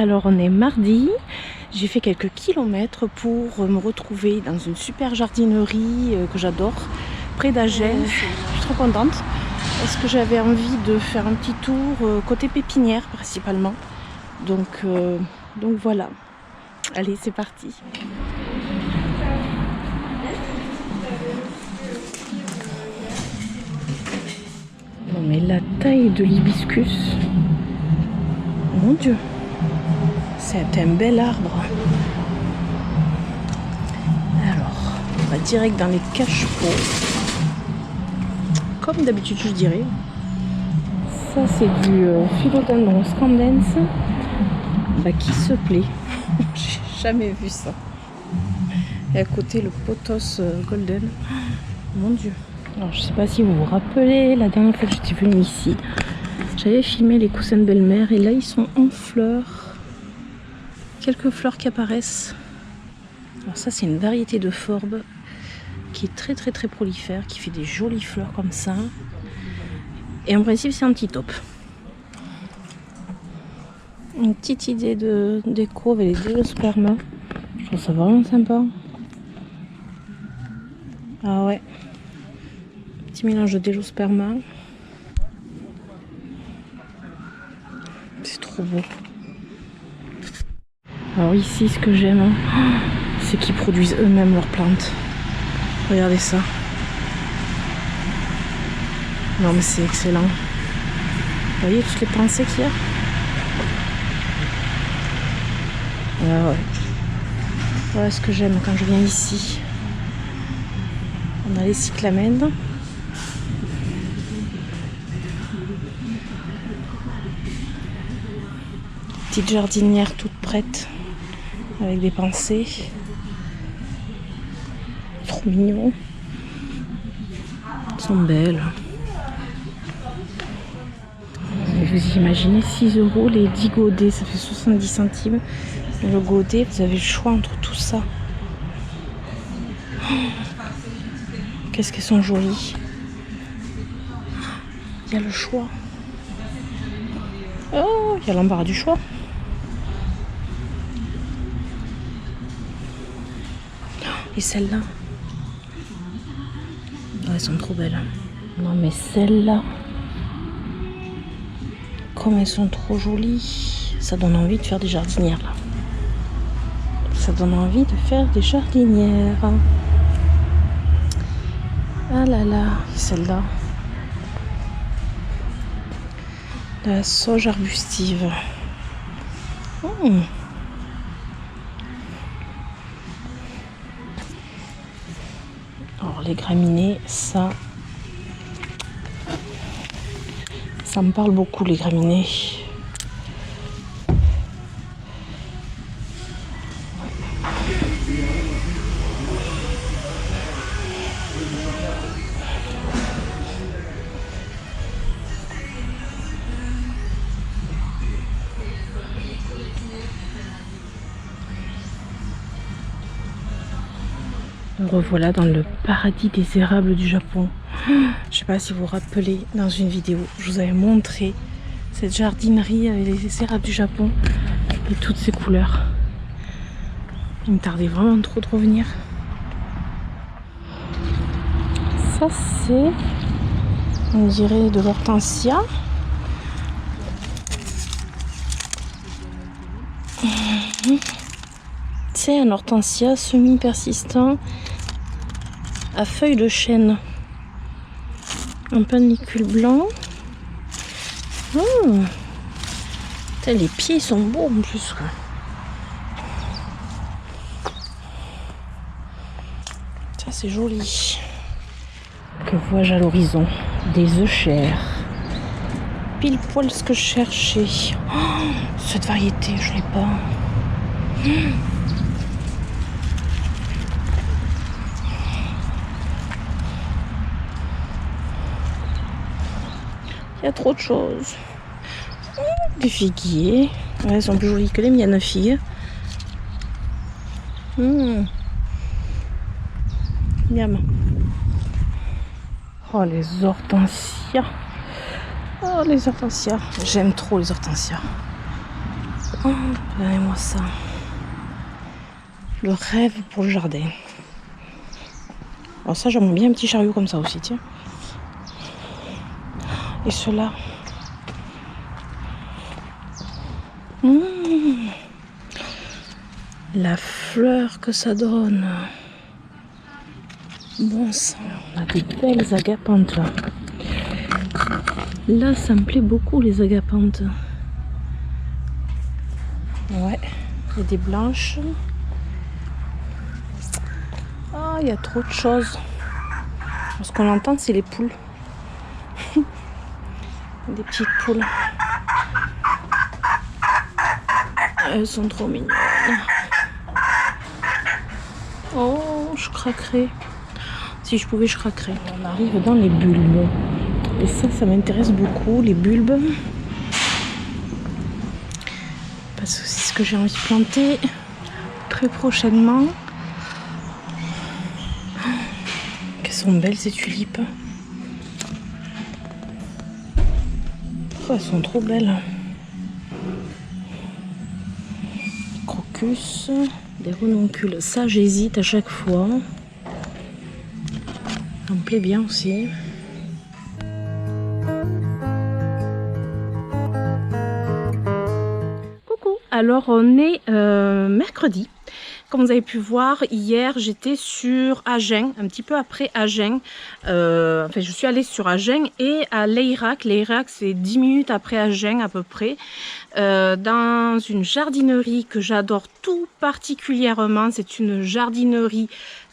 Alors on est mardi, j'ai fait quelques kilomètres pour me retrouver dans une super jardinerie que j'adore, près d'Agen. Je suis trop contente parce que j'avais envie de faire un petit tour côté pépinière principalement. Donc voilà, allez c'est parti. Non mais la taille de l'hibiscus, mon Dieu, c'est un bel arbre. Alors, on va direct dans les cache-pots. Comme d'habitude, je dirais. Ça, c'est du Philodendron scandens. Bah, qui se plaît. J'ai jamais vu ça. Et à côté, le pothos golden. Mon Dieu. Alors, je sais pas si vous vous rappelez, la dernière fois que j'étais venue ici, j'avais filmé les coussins de belle-mère et là, ils sont en fleurs. Quelques fleurs qui apparaissent. Alors ça, c'est une variété de forbe qui est très prolifère, qui fait des jolies fleurs comme ça. Et en principe, c'est un petit top. Une petite idée de déco avec les délosperma. Je trouve ça vraiment sympa. Ah ouais. Petit mélange de délosperma. C'est trop beau. Alors ici, ce que j'aime, c'est qu'ils produisent eux-mêmes leurs plantes. Regardez ça. Non mais c'est excellent. Vous voyez toutes les pensées qu'il y a? Ah ouais. Voilà ce que j'aime quand je viens ici. On a les cyclamènes. Petite jardinière toute prête avec des pensées. Trop mignon. Elles sont belles. Vous imaginez 6 € les 10 godets, ça fait 70 centimes. Le godet, vous avez le choix entre tout ça. Oh, qu'est-ce qu'elles sont jolies. Il y a le choix. Oh, il y a l'embarras du choix. Et celles-là, oh, elles sont trop belles. Non mais celles-là, comme elles sont trop jolies, ça donne envie de faire des jardinières là. Ça donne envie de faire des jardinières. Ah là là, celle-là. La sauge arbustive. Alors les graminées, ça me parle beaucoup les graminées. Me revoilà dans le paradis des érables du Japon. Je sais pas si vous vous rappelez, dans une vidéo, je vous avais montré cette jardinerie avec les érables du Japon et toutes ces couleurs. Il me tardait vraiment trop de revenir. Ça c'est, on dirait de l'hortensia. C'est un hortensia semi-persistant à feuilles de chêne. Un panicule blanc. Putain, les pieds sont beaux en plus. Quoi. Ça c'est joli. Que vois-je à l'horizon? Des euchères. Pile poil ce que je cherchais. Oh, cette variété, je l'ai pas. Il y a trop de choses. Des figuiers. Ouais, elles sont plus jolies que les miennes filles. Miam. Oh, les hortensias. Oh, les hortensias. J'aime trop les hortensias. Oh, regardez-moi ça. Le rêve pour le jardin. Alors ça, j'aimerais bien un petit chariot comme ça aussi, tiens. Et cela. La fleur que ça donne. Bon sang, on a des belles agapantes là. Là, ça me plaît beaucoup les agapantes. Ouais, il y a des blanches. Ah, il y a trop de choses. Ce qu'on entend, c'est les poules. Des petites poules. Elles sont trop mignonnes. Oh, je craquerais. Si je pouvais, je craquerais. On arrive dans les bulbes. Et ça m'intéresse beaucoup, les bulbes. Parce que c'est ce que j'ai envie de planter très prochainement. Qu'elles sont belles ces tulipes. Oh, elles sont trop belles. Crocus, des renoncules. Ça, j'hésite à chaque fois. Ça me plaît bien aussi. Coucou, alors on est mercredi. Comme vous avez pu voir, hier j'étais sur Agen, un petit peu après Agen. Enfin, je suis allée sur Agen et à Léirac. Léirac, c'est 10 minutes après Agen à peu près. Dans une jardinerie que j'adore tout particulièrement. C'est une jardinerie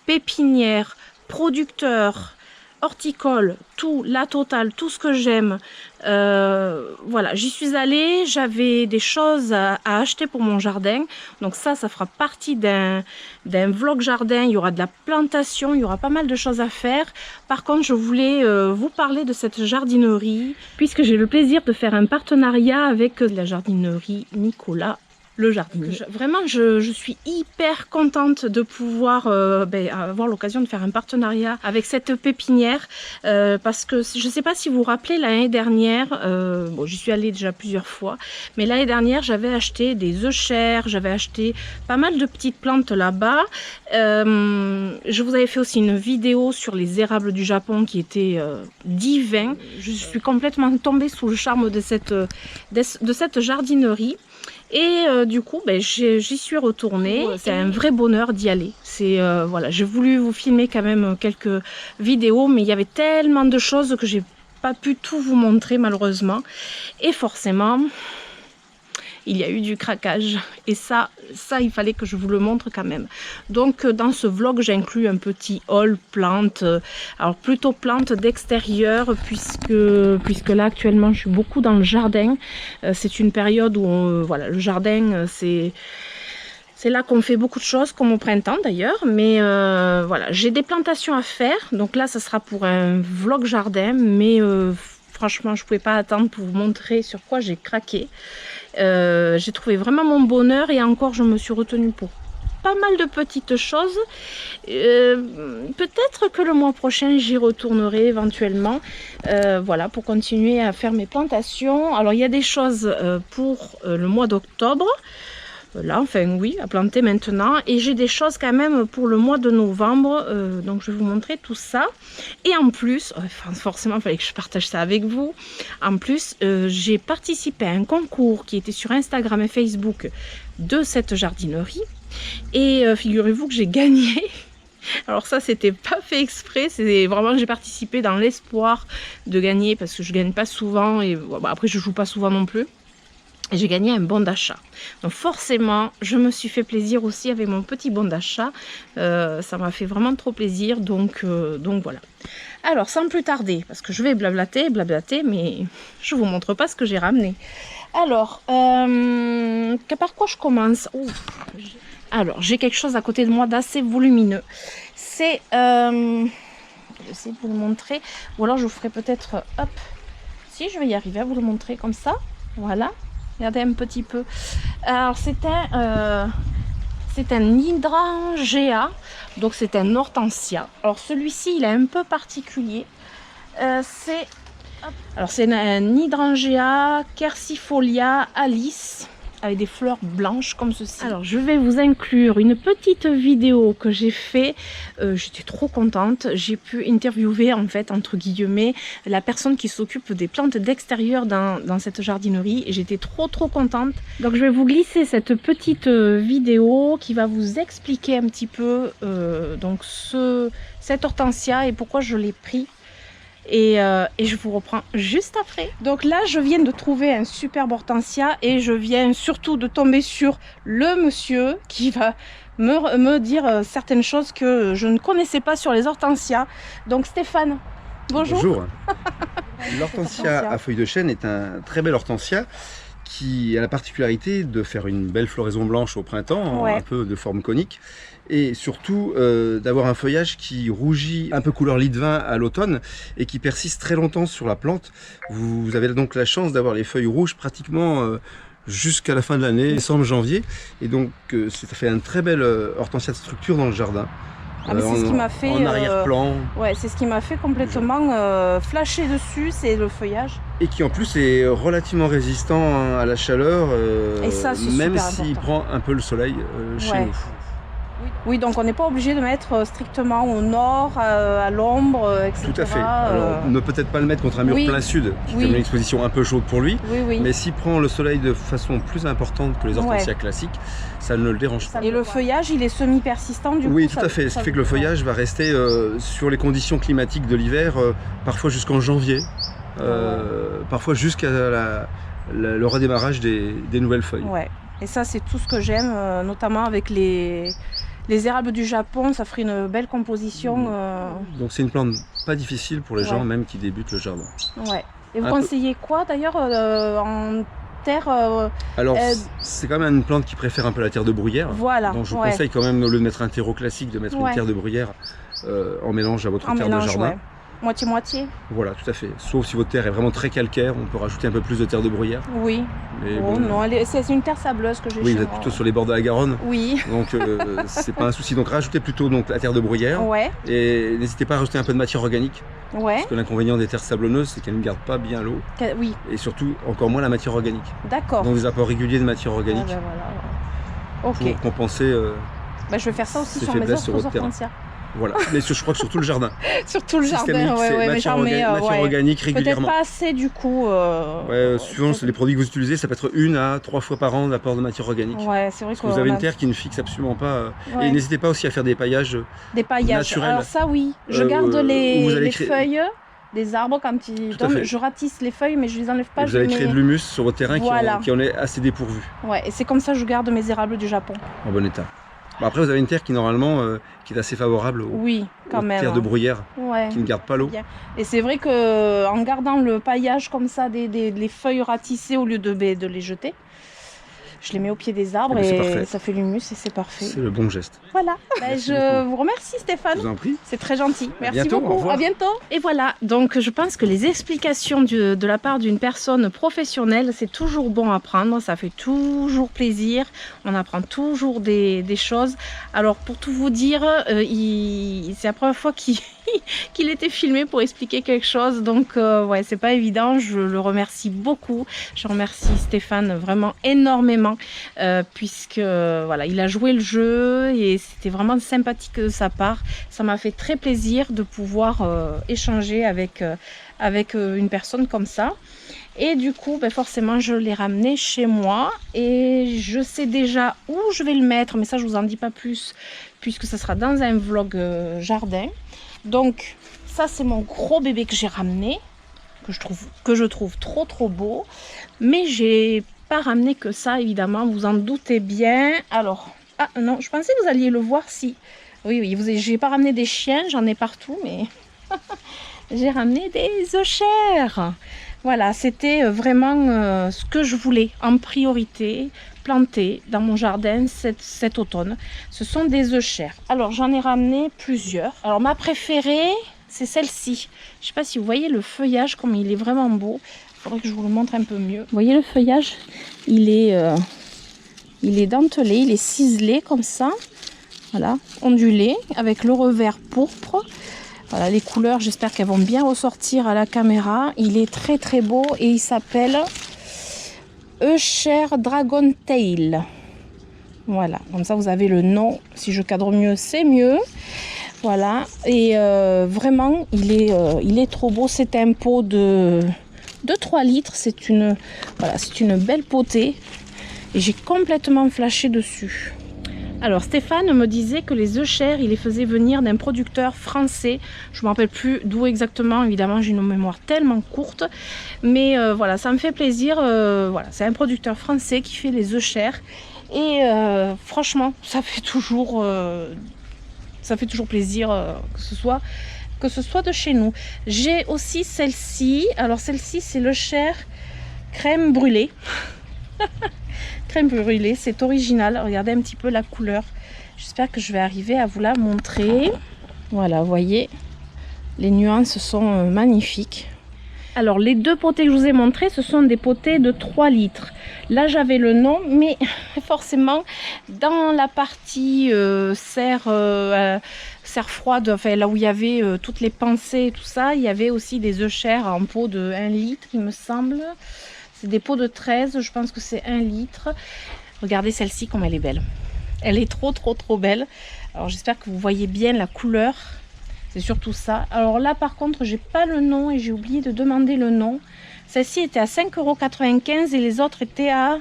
pépinière, producteur, horticole, tout, la totale, tout ce que j'aime. Voilà, j'y suis allée, j'avais des choses à acheter pour mon jardin. Donc ça fera partie d'un vlog jardin. Il y aura de la plantation, il y aura pas mal de choses à faire. Par contre, je voulais vous parler de cette jardinerie, puisque j'ai le plaisir de faire un partenariat avec la jardinerie Nicolas le jardinier. Vraiment, je suis hyper contente de pouvoir avoir l'occasion de faire un partenariat avec cette pépinière parce que je ne sais pas si vous vous rappelez, l'année dernière, bon, j'y suis allée déjà plusieurs fois, mais l'année dernière, j'avais acheté des euchères, j'avais acheté pas mal de petites plantes là-bas. Je vous avais fait aussi une vidéo sur les érables du Japon qui était divin. Je suis complètement tombée sous le charme de cette jardinerie. Et du coup, j'y suis retournée. C'est un vrai bonheur d'y aller. Voilà, j'ai voulu vous filmer quand même quelques vidéos, mais il y avait tellement de choses que j'ai pas pu tout vous montrer malheureusement. Et forcément, il y a eu du craquage. Et ça, il fallait que je vous le montre quand même. Donc, dans ce vlog, j'inclus un petit haul plantes. Alors, plutôt plantes d'extérieur, puisque là, actuellement, je suis beaucoup dans le jardin. C'est une période où, voilà, le jardin, c'est là qu'on fait beaucoup de choses, comme au printemps d'ailleurs. Mais voilà, j'ai des plantations à faire. Donc là, ça sera pour un vlog jardin. Mais franchement, je ne pouvais pas attendre pour vous montrer sur quoi j'ai craqué. J'ai trouvé vraiment mon bonheur et encore je me suis retenue pour pas mal de petites choses. Peut-être que le mois prochain j'y retournerai éventuellement, voilà, pour continuer à faire mes plantations. Alors il y a des choses pour le mois d'octobre. Là, enfin oui, à planter maintenant. Et j'ai des choses quand même pour le mois de novembre. Donc je vais vous montrer tout ça. Et en plus, forcément, il fallait que je partage ça avec vous. En plus, j'ai participé à un concours qui était sur Instagram et Facebook de cette jardinerie. Et figurez-vous que j'ai gagné. Alors ça, c'était pas fait exprès. C'est vraiment, j'ai participé dans l'espoir de gagner parce que je gagne pas souvent. Et bon, après, je joue pas souvent non plus. Et j'ai gagné un bon d'achat. Donc forcément, je me suis fait plaisir aussi avec mon petit bon d'achat. Ça m'a fait vraiment trop plaisir. Donc voilà. Alors, sans plus tarder, parce que je vais blablater, mais je ne vous montre pas ce que j'ai ramené. Alors, par quoi je commence? Alors, j'ai quelque chose à côté de moi d'assez volumineux. C'est... je vais essayer de vous le montrer. Ou alors, je vous ferai peut-être... Hop. Si, je vais y arriver à vous le montrer comme ça. Voilà. Regardez un petit peu. Alors c'est un hydrangea, donc c'est un hortensia. Alors celui-ci il est un peu particulier. C'est un hydrangea Quercifolia Alice. avec des fleurs blanches comme ceci. Alors je vais vous inclure une petite vidéo que j'ai fait. J'étais trop contente. J'ai pu interviewer en fait entre guillemets la personne qui s'occupe des plantes d'extérieur dans cette jardinerie. Et j'étais trop contente. Donc je vais vous glisser cette petite vidéo qui va vous expliquer un petit peu donc cette hortensia et pourquoi je l'ai pris. Et je vous reprends juste après. Donc là, je viens de trouver un superbe hortensia et je viens surtout de tomber sur le monsieur qui va me dire certaines choses que je ne connaissais pas sur les hortensias. Donc Stéphane, bonjour. Bonjour. L'hortensia à feuilles de chêne est un très bel hortensia qui a la particularité de faire une belle floraison blanche au printemps, un peu de forme conique, et surtout d'avoir un feuillage qui rougit un peu couleur lit de vin à l'automne et qui persiste très longtemps sur la plante. Vous avez donc la chance d'avoir les feuilles rouges pratiquement jusqu'à la fin de l'année, décembre, janvier, et donc ça fait un très bel hortensia de structure dans le jardin. C'est ce qui m'a fait en arrière-plan. Ouais, c'est ce qui m'a fait complètement flasher dessus, c'est le feuillage. Et qui en plus est relativement résistant à la chaleur, et ça, même s'il prend un peu le soleil chez nous. Oui, donc on n'est pas obligé de mettre strictement au nord, à l'ombre, etc. Tout à fait. Alors, ne peut-être pas le mettre contre un mur plein sud, qui fait une exposition un peu chaude pour lui. Mais s'il prend le soleil de façon plus importante que les hortensias classiques, ça ne le dérange pas. Et le feuillage, il est semi-persistant du coup. Oui, tout à fait. Ce qui fait que le feuillage va rester sur les conditions climatiques de l'hiver, parfois jusqu'en janvier, parfois jusqu'à le redémarrage des nouvelles feuilles. Ouais. Et ça, c'est tout ce que j'aime, notamment avec les érables du Japon, ça ferait une belle composition. Donc c'est une plante pas difficile pour les gens même qui débutent le jardin. Ouais. Et vous conseillez quoi d'ailleurs en terre Alors c'est quand même une plante qui préfère un peu la terre de bruyère. Voilà. Donc je vous conseille quand même, au lieu de mettre un terreau classique, de mettre une terre de bruyère en mélange à votre terre de jardin. Moitié-moitié. Voilà, tout à fait. Sauf si votre terre est vraiment très calcaire, on peut rajouter un peu plus de terre de bruyère. Oui. Mais non, c'est une terre sableuse que j'ai chez moi. Oui, vous êtes plutôt sur les bords de la Garonne. Oui. Donc c'est pas un souci. Donc rajoutez plutôt la terre de bruyère. Et n'hésitez pas à rajouter un peu de matière organique. Parce que l'inconvénient des terres sablonneuses, c'est qu'elles ne gardent pas bien l'eau. Oui. Et surtout, encore moins la matière organique. D'accord. Donc des apports réguliers de matière organique. Pour compenser. Je vais faire ça aussi sur mes autres hortensias. Voilà, mais je crois que sur tout le jardin. Sur tout le jardin, matière organique régulièrement. Peut-être pas assez du coup. Suivant les produits que vous utilisez, ça peut être 1 à 3 fois par an l'apport de matière organique. Ouais, c'est vrai que vous avez une terre qui ne fixe absolument pas. Et n'hésitez pas aussi à faire des paillages. Naturels. Alors ça oui, je garde les feuilles des arbres quand ils tombent. Je ratisse les feuilles, mais je les enlève pas. Vous allez créer de l'humus sur votre terrain qui en est assez dépourvu. Ouais, et c'est comme ça que je garde mes érables du Japon. En bon état. Après, vous avez une terre qui normalement qui est assez favorable aux terres de bruyère, qui ne gardent pas l'eau. Et c'est vrai que en gardant le paillage comme ça, les feuilles ratissées au lieu de les jeter, je les mets au pied des arbres et ça fait l'humus et c'est parfait. C'est le bon geste. Voilà. Je vous remercie Stéphane. Je vous en prie. C'est très gentil. Merci bientôt, beaucoup. Au revoir. À bientôt. Et voilà. Donc je pense que les explications de la part d'une personne professionnelle, c'est toujours bon à prendre. Ça fait toujours plaisir. On apprend toujours des choses. Alors pour tout vous dire, c'est la première fois qu'il était filmé pour expliquer quelque chose. Donc c'est pas évident. Je le remercie beaucoup. Je remercie Stéphane vraiment énormément. Puisque il a joué le jeu et c'était vraiment sympathique de sa part. Ça m'a fait très plaisir de pouvoir échanger avec une personne comme ça. Et du coup, forcément, je l'ai ramené chez moi et je sais déjà où je vais le mettre, mais ça, je vous en dis pas plus, puisque ça sera dans un vlog jardin. Donc, ça, c'est mon gros bébé que j'ai ramené, que je trouve trop beau, mais j'ai pas ramené que ça, évidemment, vous en doutez bien. Alors, non, je pensais que vous alliez le voir si. Oui, j'ai pas ramené des chiens, j'en ai partout, mais j'ai ramené des euchères. Voilà, c'était vraiment ce que je voulais en priorité planter dans mon jardin cet automne. Ce sont des euchères. Alors, j'en ai ramené plusieurs. Alors, ma préférée, c'est celle-ci. Je sais pas si vous voyez le feuillage, comme il est vraiment beau. Il faudrait que je vous le montre un peu mieux. Vous voyez le feuillage, il est dentelé, il est ciselé comme ça. Voilà, ondulé, avec le revers pourpre. Voilà, les couleurs, j'espère qu'elles vont bien ressortir à la caméra. Il est très beau et il s'appelle Eucher Dragon Tail. Voilà, comme ça vous avez le nom. Si je cadre mieux, c'est mieux. Voilà, et vraiment, il est trop beau. C'est un pot de 3 litres. C'est une belle potée. Et j'ai complètement flashé dessus. Alors Stéphane me disait que les Eucher, il les faisait venir d'un producteur français. Je ne me rappelle plus d'où exactement, évidemment j'ai une mémoire tellement courte. Mais voilà, ça me fait plaisir. Voilà, c'est un producteur français qui fait les Eucher. Et franchement, ça fait toujours plaisir que ce soit de chez nous. J'ai aussi celle-ci. Alors celle-ci, c'est l'Eucher crème brûlée. Crème brûlée, c'est original. Regardez un petit peu la couleur. J'espère que je vais arriver à vous la montrer. Voilà, vous voyez, les nuances sont magnifiques. Alors les deux potées que je vous ai montrées, ce sont des potées de 3 litres. Là j'avais le nom, mais forcément dans la partie serre froide, enfin là où il y avait toutes les pensées et tout ça, il y avait aussi des Eucher en pot de 1 litre il me semble. C'est des pots de 13, je pense que c'est 1 litre. Regardez celle-ci comme elle est belle. Elle est trop belle. Alors j'espère que vous voyez bien la couleur. C'est surtout ça. Alors là par contre j'ai pas le nom et j'ai oublié de demander le nom. Celle-ci était à 5,95 € et les autres étaient à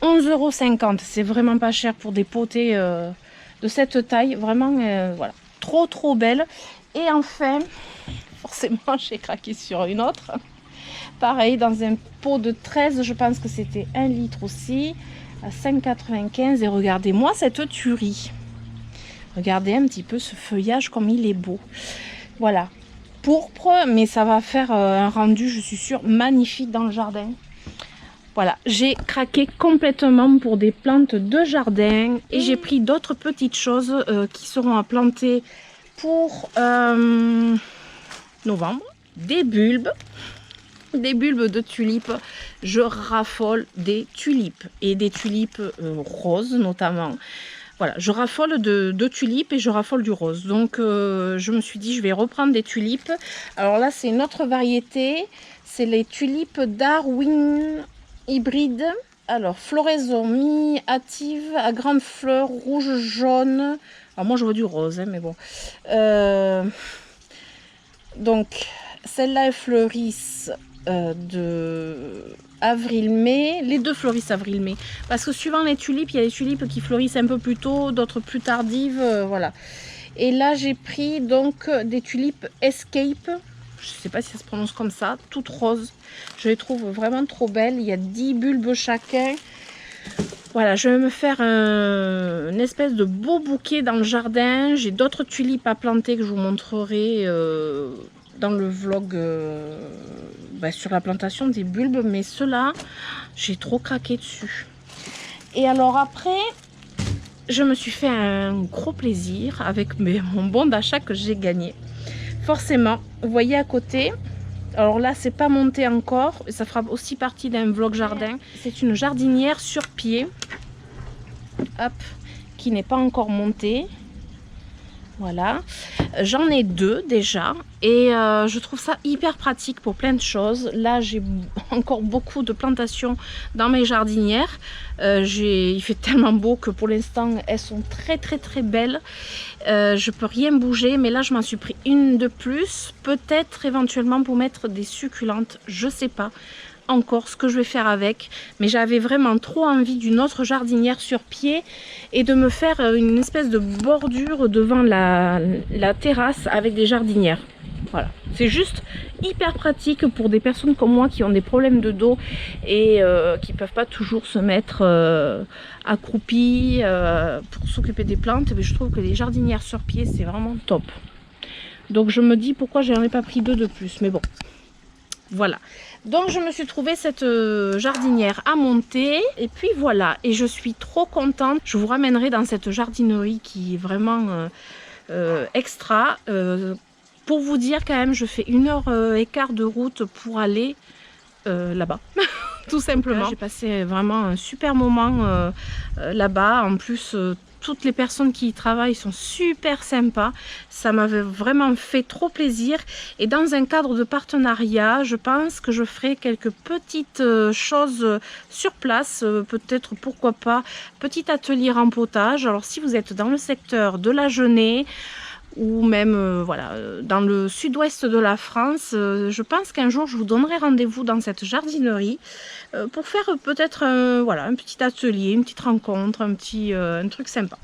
11,50 €. C'est vraiment pas cher pour des potées de cette taille. Vraiment voilà, trop belle. Et enfin, forcément j'ai craqué sur une autre. Pareil, dans un pot de 13, je pense que c'était 1 litre aussi, à 5,95 €. Et regardez-moi cette tuerie. Regardez un petit peu ce feuillage comme il est beau. Voilà, pourpre, mais ça va faire un rendu, je suis sûre, magnifique dans le jardin. Voilà, j'ai craqué complètement pour des plantes de jardin. Et j'ai pris d'autres petites choses qui seront à planter pour novembre. Des bulbes de tulipes. Je raffole des tulipes et des tulipes roses notamment. Voilà, je raffole de tulipes et je raffole du rose. Donc je me suis dit je vais reprendre des tulipes. Alors là c'est une autre variété, c'est les tulipes Darwin hybrides. Alors floraison mi-hâtive à grandes fleurs rouge jaune. Alors moi je vois du rose hein, mais bon. Donc celles-là elles fleurissent de avril-mai, les deux fleurissent avril-mai, parce que suivant les tulipes, il y a des tulipes qui fleurissent un peu plus tôt, d'autres plus tardives, voilà. Et là j'ai pris donc des tulipes Escape, je sais pas si ça se prononce comme ça, toutes roses. Je les trouve vraiment trop belles, il y a 10 bulbes chacun. Voilà, je vais me faire une espèce de beau bouquet dans le jardin. J'ai d'autres tulipes à planter que je vous montrerai dans le vlog sur la plantation des bulbes, mais ceux-là j'ai trop craqué dessus. Et alors après je me suis fait un gros plaisir avec mon bon d'achat que j'ai gagné. Forcément, vous voyez à côté, alors là c'est pas monté encore, ça fera aussi partie d'un vlog jardin. C'est une jardinière sur pied, hop, qui n'est pas encore montée. Voilà, j'en ai 2 déjà et je trouve ça hyper pratique pour plein de choses. Là j'ai encore beaucoup de plantations dans mes jardinières. Il fait tellement beau que pour l'instant elles sont très belles. Je peux rien bouger, mais là je m'en suis pris une de plus, peut-être éventuellement pour mettre des succulentes, je sais pas encore ce que je vais faire avec, mais j'avais vraiment trop envie d'une autre jardinière sur pied et de me faire une espèce de bordure devant la terrasse avec des jardinières. Voilà, c'est juste hyper pratique pour des personnes comme moi qui ont des problèmes de dos et qui peuvent pas toujours se mettre accroupies pour s'occuper des plantes. Mais je trouve que les jardinières sur pied c'est vraiment top. Donc je me dis pourquoi j'en ai pas pris 2 de plus, mais bon, voilà. Donc je me suis trouvé cette jardinière à monter et puis voilà, et je suis trop contente. Je vous ramènerai dans cette jardinerie qui est vraiment extra. Pour vous dire quand même, je fais 1h15 de route pour aller là-bas, tout simplement. J'ai passé vraiment un super moment là-bas. En plus, toutes les personnes qui y travaillent sont super sympas. Ça m'avait vraiment fait trop plaisir. Et dans un cadre de partenariat, je pense que je ferai quelques petites choses sur place. Peut-être, pourquoi pas, petit atelier rempotage. Alors si vous êtes dans le secteur de la Genée, ou même voilà, dans le sud-ouest de la France, je pense qu'un jour je vous donnerai rendez-vous dans cette jardinerie pour faire peut-être voilà, un petit atelier, une petite rencontre, un truc sympa.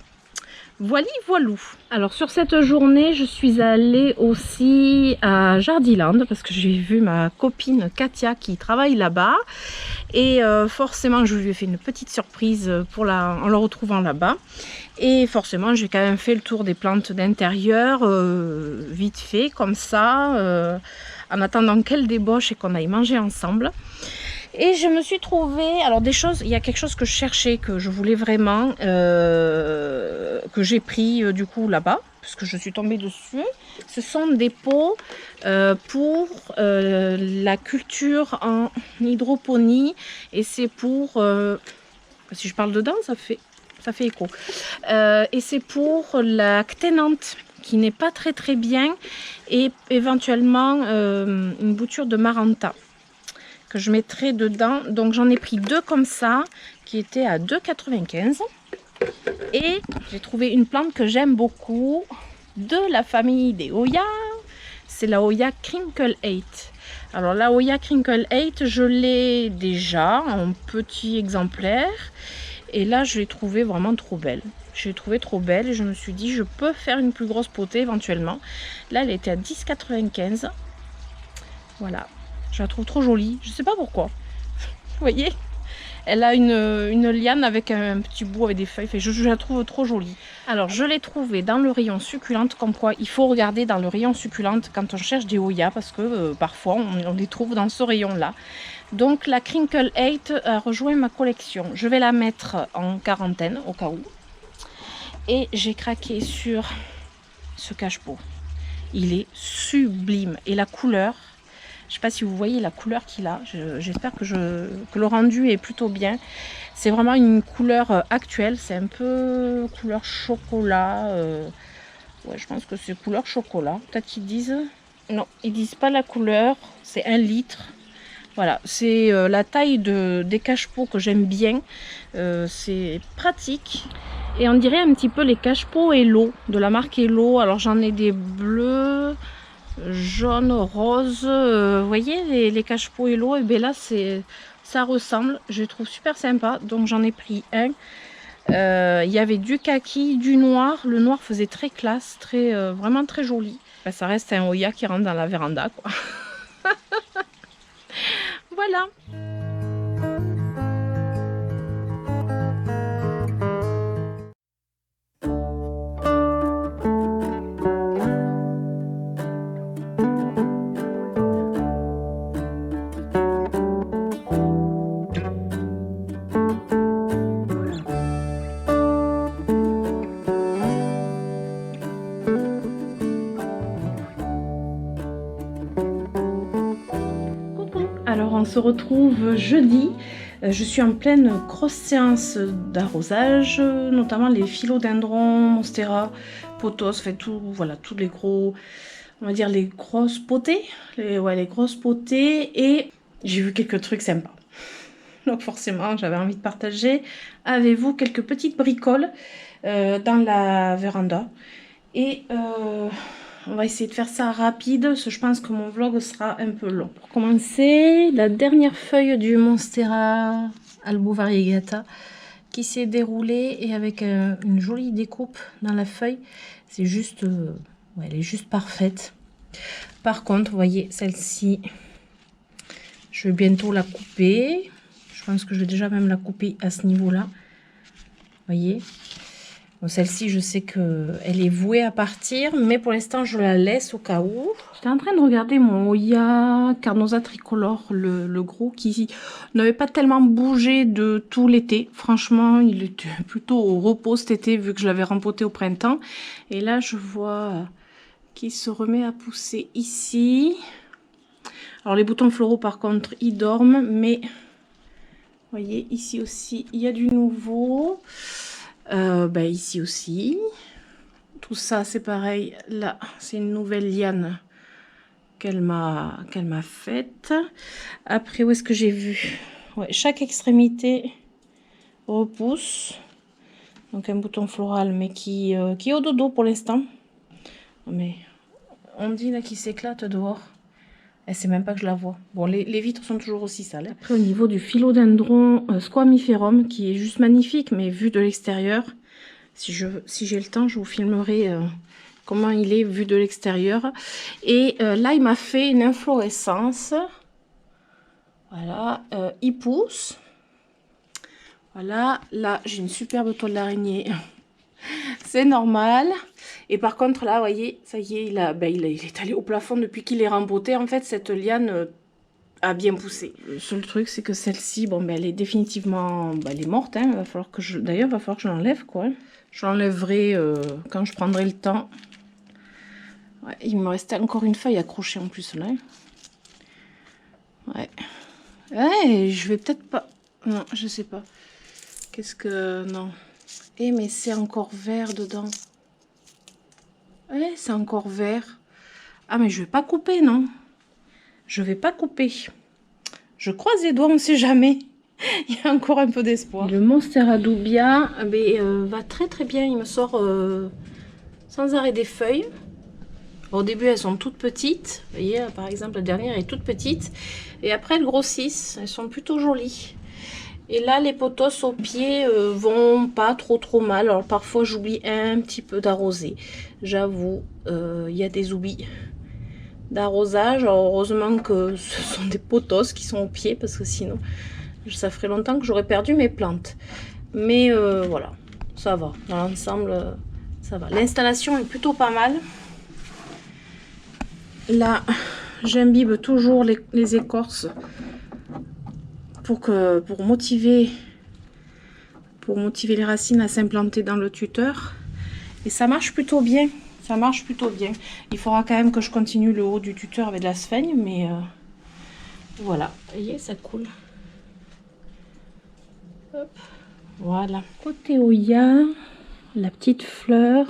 Voilà, voilou. Alors sur cette journée, je suis allée aussi à Jardiland parce que j'ai vu ma copine Katia qui travaille là-bas. Et forcément, je lui ai fait une petite surprise en la retrouvant là-bas. Et forcément, j'ai quand même fait le tour des plantes d'intérieur, vite fait, comme ça, en attendant qu'elle débauche et qu'on aille manger ensemble. Et je me suis trouvée, alors des choses, il y a quelque chose que je cherchais, que je voulais vraiment, que j'ai pris du coup là-bas, parce que je suis tombée dessus. Ce sont des pots pour la culture en hydroponie, et c'est pour, si je parle dedans, ça fait écho. Et c'est pour la cténante, qui n'est pas très bien, et éventuellement une bouture de Maranta que je mettrai dedans. Donc j'en ai pris 2 comme ça qui étaient à 2,95 €. Et j'ai trouvé une plante que j'aime beaucoup de la famille des Hoya. C'est la Hoya Crinkle 8. Alors la Hoya Crinkle 8, je l'ai déjà en petit exemplaire. Et là, je l'ai trouvée vraiment trop belle. Je l'ai trouvée trop belle et je me suis dit, je peux faire une plus grosse potée éventuellement. Là, elle était à 10,95 €. Voilà. Je la trouve trop jolie. Je sais pas pourquoi. Vous voyez? Elle a une liane avec un petit bout avec des feuilles. Je la trouve trop jolie. Alors, je l'ai trouvée dans le rayon succulente. Comme quoi, il faut regarder dans le rayon succulente quand on cherche des Hoya. Parce que parfois, on les trouve dans ce rayon-là. Donc, la Crinkle 8 a rejoint ma collection. Je vais la mettre en quarantaine, au cas où. Et j'ai craqué sur ce cache-pot. Il est sublime. Et la couleur... Je ne sais pas si vous voyez la couleur qu'il a. J'espère que le rendu est plutôt bien. C'est vraiment une couleur actuelle. C'est un peu couleur chocolat. Ouais, je pense que c'est couleur chocolat. Peut-être qu'ils disent... Non, ils disent pas la couleur. C'est 1 litre. Voilà, c'est la taille des cache-pots que j'aime bien. C'est pratique. Et on dirait un petit peu les cache-pots Hello, de la marque Hello. Alors j'en ai des bleus... jaune, rose, vous voyez les cache-pots Hello, et bien là ça ressemble, je les trouve super sympa, donc j'en ai pris un. Il y avait du kaki, du noir, le noir faisait très classe, vraiment très joli. Ben, ça reste un Hoya qui rentre dans la véranda, quoi. Voilà. Alors on se retrouve jeudi, je suis en pleine grosse séance d'arrosage, notamment les philodendrons, monstera, pothos, fait tout, voilà, tous les gros, on va dire les grosses potées, les grosses potées, et j'ai vu quelques trucs sympas. Donc forcément j'avais envie de partager avec vous quelques petites bricoles dans la véranda. Et on va essayer de faire ça rapide, parce que je pense que mon vlog sera un peu long. Pour commencer, la dernière feuille du Monstera Albo Variegata qui s'est déroulée, et avec une jolie découpe dans la feuille. C'est juste, ouais, elle est juste parfaite. Par contre, vous voyez, celle-ci, je vais bientôt la couper. Je pense que je vais déjà même la couper à ce niveau-là. Vous voyez? Bon, celle-ci, je sais qu'elle est vouée à partir, mais pour l'instant, je la laisse au cas où. J'étais en train de regarder mon Hoya Carnosa tricolore, le gros, qui n'avait pas tellement bougé de tout l'été. Franchement, il était plutôt au repos cet été, vu que je l'avais rempoté au printemps. Et là, je vois qu'il se remet à pousser ici. Alors, les boutons floraux, par contre, ils dorment, mais... Vous voyez, ici aussi, il y a du nouveau. Ici aussi. Tout ça, c'est pareil. Là, c'est une nouvelle liane qu'elle m'a faite. Après, où est-ce que j'ai vu? Ouais, chaque extrémité repousse. Donc un bouton floral, mais qui est au dodo pour l'instant. Mais on dit là qu'il s'éclate dehors. Elle sait même pas que je la vois. Bon, les vitres sont toujours aussi sales. Après, au niveau du philodendron squamiferum, qui est juste magnifique, mais vu de l'extérieur, si j'ai le temps, je vous filmerai comment il est vu de l'extérieur. Et là, il m'a fait une inflorescence. Voilà, il pousse. Voilà, là, j'ai une superbe toile d'araignée. C'est normal. Et par contre, là, vous voyez, ça y est, il est allé au plafond depuis qu'il est rempoté. En fait, cette liane a bien poussé. Le seul truc, c'est que celle-ci, bon, elle est définitivement... elle est morte, hein. Va falloir que d'ailleurs, il va falloir que je l'enlève, quoi. Je l'enlèverai quand je prendrai le temps. Ouais, il me restait encore une feuille accrochée en plus, là. Ouais. Ouais, je vais peut-être pas... Non, je sais pas. Qu'est-ce que... Non. Eh, mais c'est encore vert dedans. Ouais, c'est encore vert. Ah, mais je vais pas couper, non. Je vais pas couper. Je croise les doigts, on sait jamais. Il y a encore un peu d'espoir. Le Monster Adoubia va très très bien. Il me sort sans arrêt des feuilles. Au début, elles sont toutes petites. Vous voyez, par exemple, la dernière est toute petite. Et après, elles grossissent. Elles sont plutôt jolies. Et là, les potos au pied vont pas trop mal. Alors, parfois, j'oublie un petit peu d'arroser. J'avoue, il y a des oublis d'arrosage. Heureusement que ce sont des potos qui sont au pied, parce que sinon, ça ferait longtemps que j'aurais perdu mes plantes. Mais voilà, ça va. Dans l'ensemble, ça va. L'installation est plutôt pas mal. Là, j'imbibe toujours les écorces pour motiver les racines à s'implanter dans le tuteur. Et ça marche plutôt bien. Ça marche plutôt bien. Il faudra quand même que je continue le haut du tuteur avec de la sphaigne, mais voilà. Vous voyez, ça coule. Hop. Voilà. Côté Oya, la petite fleur,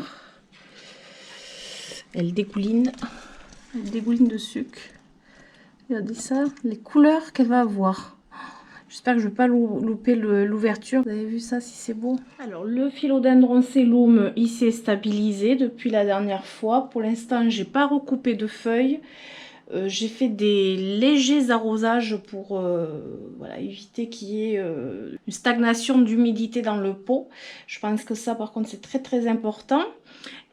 elle dégouline. Elle dégouline de sucre. Regardez ça, les couleurs qu'elle va avoir. J'espère que je ne vais pas louper l'ouverture. Vous avez vu ça, si c'est beau. Alors, le philodendron Sellum, il s'est stabilisé depuis la dernière fois. Pour l'instant, j'ai pas recoupé de feuilles. J'ai fait des légers arrosages pour voilà, éviter qu'il y ait une stagnation d'humidité dans le pot. Je pense que ça, par contre, c'est très très important.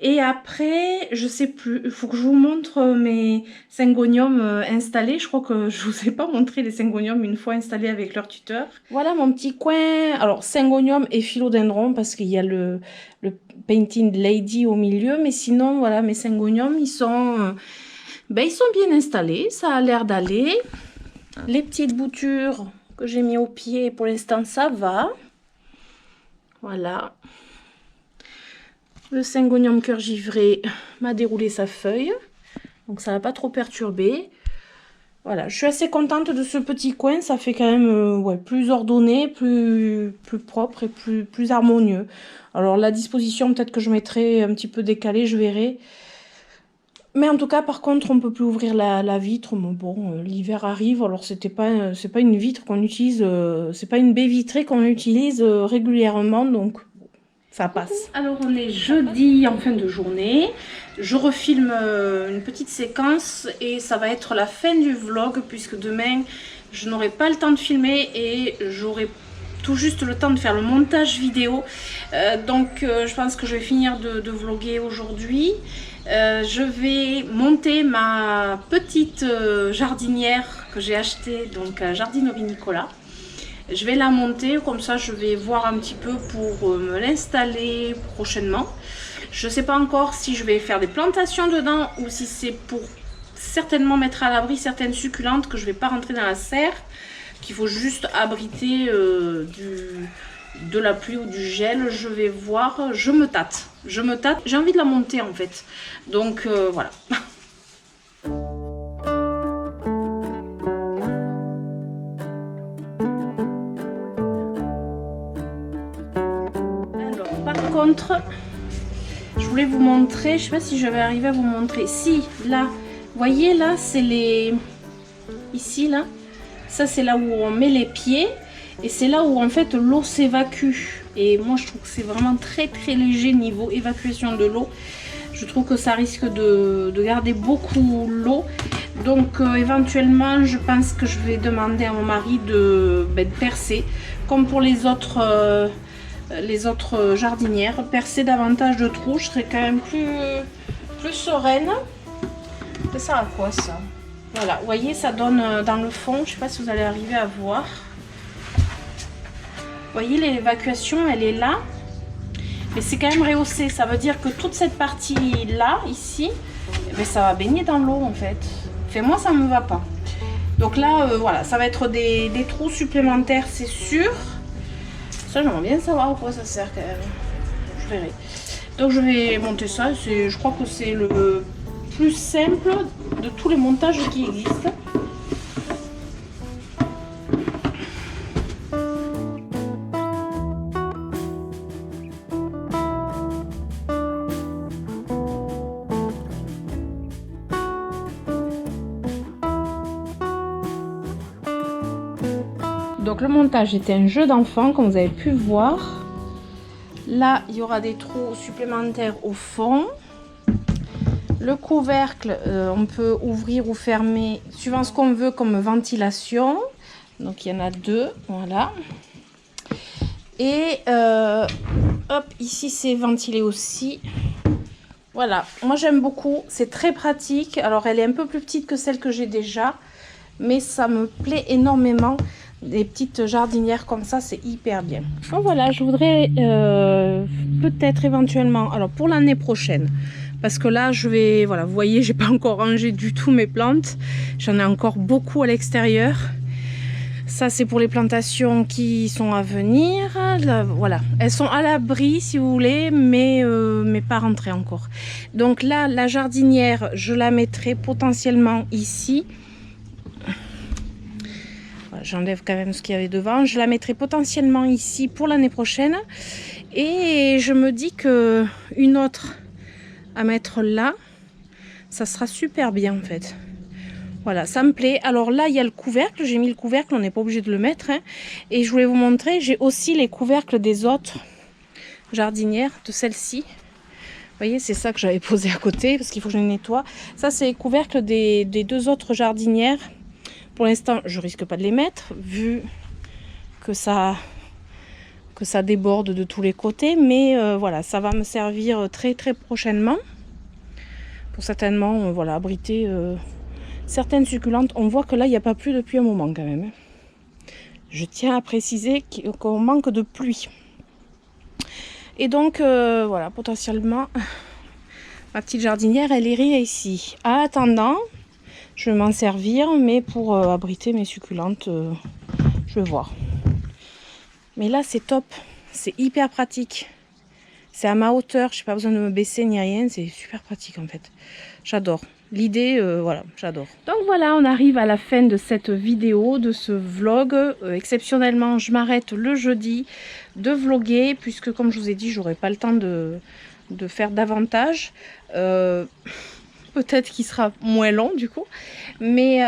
Et après, je sais plus, il faut que je vous montre mes syngoniums installés. Je crois que je vous ai pas montré les syngoniums une fois installés avec leur tuteur. Voilà mon petit coin. Alors, syngonium et philodendron, parce qu'il y a le painting lady au milieu. Mais sinon, voilà, mes syngoniums, ils sont bien installés. Ça a l'air d'aller. Les petites boutures que j'ai mis au pied, pour l'instant, ça va. Voilà. Le syngonium cœur givré m'a déroulé sa feuille. Donc ça n'a pas trop perturbé. Voilà, je suis assez contente de ce petit coin. Ça fait quand même plus ordonné, plus propre et plus harmonieux. Alors la disposition, peut-être que je mettrai un petit peu décalée, je verrai. Mais en tout cas, par contre, on ne peut plus ouvrir la vitre. Bon, l'hiver arrive, alors c'est pas une vitre qu'on utilise, c'est pas une baie vitrée qu'on utilise régulièrement, donc ça passe. Alors on est jeudi en fin de journée. Je refilme une petite séquence et ça va être la fin du vlog, puisque demain je n'aurai pas le temps de filmer et j'aurai tout juste le temps de faire le montage vidéo. Donc je pense que je vais finir de vlogger aujourd'hui. Je vais monter ma petite jardinière que j'ai achetée donc à Jardinerie Nicolas. Je vais la monter, comme ça je vais voir un petit peu pour me l'installer prochainement. Je ne sais pas encore si je vais faire des plantations dedans ou si c'est pour certainement mettre à l'abri certaines succulentes que je ne vais pas rentrer dans la serre, qu'il faut juste abriter de la pluie ou du gel. Je vais voir, je me tâte, j'ai envie de la monter en fait. Donc voilà. montre. Je voulais vous montrer, je sais pas si je vais arriver à vous montrer. Si, là, vous voyez là, c'est les... Ici, là. Ça, c'est là où on met les pieds. Et c'est là où en fait l'eau s'évacue. Et moi je trouve que c'est vraiment très léger niveau évacuation de l'eau. Je trouve que ça risque de garder beaucoup l'eau. Donc éventuellement je pense que je vais demander à mon mari de percer. Comme pour les autres jardinières. Percer davantage de trous. Je serai quand même plus sereine. Ça sert à quoi ça? Voilà, vous voyez ça donne dans le fond. Je sais pas si vous allez arriver à voir. Vous voyez l'évacuation elle est là, mais c'est quand même rehaussé, ça veut dire que toute cette partie là, ici, ça va baigner dans l'eau en fait. Enfin moi ça me va pas. Donc là voilà, ça va être des trous supplémentaires c'est sûr. Ça j'aimerais bien savoir à quoi ça sert quand même. Je verrai. Donc je vais monter ça, je crois que c'est le plus simple de tous les montages qui existent. Donc le montage était un jeu d'enfant comme vous avez pu voir. Là il y aura des trous supplémentaires au fond. Le couvercle on peut ouvrir ou fermer suivant ce qu'on veut comme ventilation. Donc il y en a deux, voilà. Et hop, ici c'est ventilé aussi. Voilà, moi j'aime beaucoup, c'est très pratique. Alors elle est un peu plus petite que celle que j'ai déjà, mais ça me plaît énormément. Des petites jardinières comme ça, c'est hyper bien. Donc voilà, je voudrais peut-être éventuellement, alors pour l'année prochaine, parce que là je vais, voilà, vous voyez, j'ai pas encore rangé du tout mes plantes. J'en ai encore beaucoup à l'extérieur. Ça c'est pour les plantations qui sont à venir. Là, voilà, elles sont à l'abri si vous voulez, mais pas rentrées encore. Donc là, la jardinière, je la mettrai potentiellement ici. J'enlève quand même ce qu'il y avait devant. Je la mettrai potentiellement ici pour l'année prochaine. Et je me dis que une autre à mettre là, ça sera super bien en fait. Voilà, ça me plaît. Alors là, il y a le couvercle. J'ai mis le couvercle, on n'est pas obligé de le mettre. Hein. Et je voulais vous montrer, j'ai aussi les couvercles des autres jardinières, de celle-ci. Vous voyez, c'est ça que j'avais posé à côté parce qu'il faut que je les nettoie. Ça, c'est les couvercles des deux autres jardinières. Pour l'instant, je risque pas de les mettre, vu que ça déborde de tous les côtés. Mais voilà, ça va me servir très prochainement. Pour certainement voilà, abriter certaines succulentes. On voit que là, il n'y a pas plu depuis un moment quand même. Je tiens à préciser qu'on manque de pluie. Et donc, voilà, potentiellement, ma petite jardinière, elle irait ici. En attendant... je vais m'en servir, mais pour abriter mes succulentes, je vais voir. Mais là, c'est top. C'est hyper pratique. C'est à ma hauteur. Je n'ai pas besoin de me baisser ni rien. C'est super pratique, en fait. J'adore. L'idée, voilà, j'adore. Donc voilà, on arrive à la fin de cette vidéo, de ce vlog. Exceptionnellement, je m'arrête le jeudi de vlogger, puisque, comme je vous ai dit, j'aurai pas le temps de faire davantage. Peut-être qu'il sera moins long du coup, mais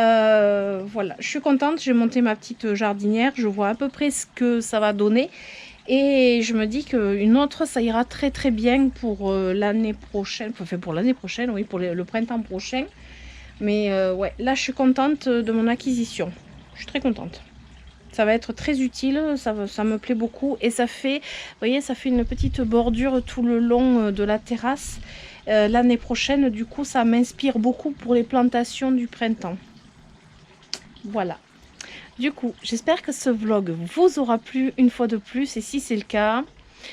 voilà, je suis contente. J'ai monté ma petite jardinière, je vois à peu près ce que ça va donner et je me dis qu'une autre ça ira très bien pour l'année prochaine, enfin pour l'année prochaine, oui, pour le printemps prochain. Mais ouais, là je suis contente de mon acquisition, je suis très contente. Ça va être très utile, ça me plaît beaucoup et ça fait, vous voyez, ça fait une petite bordure tout le long de la terrasse. L'année prochaine, du coup, ça m'inspire beaucoup pour les plantations du printemps. Voilà. Du coup, j'espère que ce vlog vous aura plu une fois de plus. Et si c'est le cas,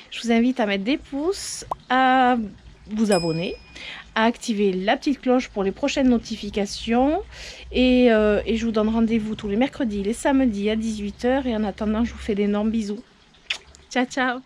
je vous invite à mettre des pouces, à vous abonner, à activer la petite cloche pour les prochaines notifications. Et je vous donne rendez-vous tous les mercredis, les samedis à 18 h. Et en attendant, je vous fais d'énormes bisous. Ciao, ciao!